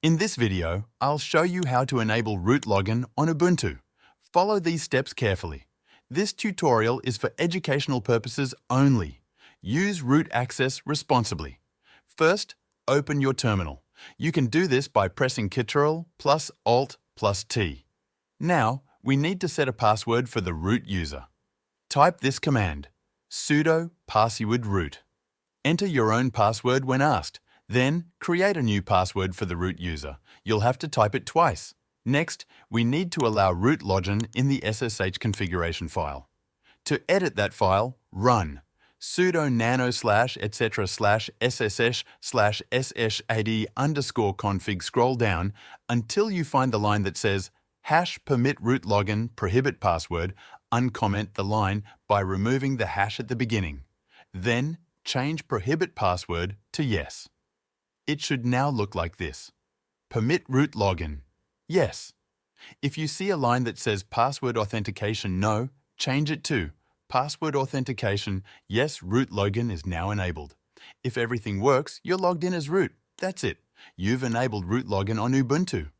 In this video, I'll show you how to enable root login on Ubuntu. Follow these steps carefully. This tutorial is for educational purposes only. Use root access responsibly. First, open your terminal. You can do this by pressing Ctrl Alt T. Now, we need to set a password for the root user. Type this command, sudo passwordroot. Enter your own password when asked. Then, create a new password for the root user. You'll have to type it twice. Next, we need to allow root login in the SSH configuration file. To edit that file, run sudo nano etc /ssh /sh_ad_config. Scroll down until you find the line that says #PermitRootLogin prohibit password. Uncomment the line by removing the hash at the beginning. Then, change prohibit password to yes. It should now look like this. Permit root login. Yes. If you see a line that says password authentication no, change it to password authentication yes. Root login is now enabled. If everything works, you're logged in as root. That's it. You've enabled root login on Ubuntu.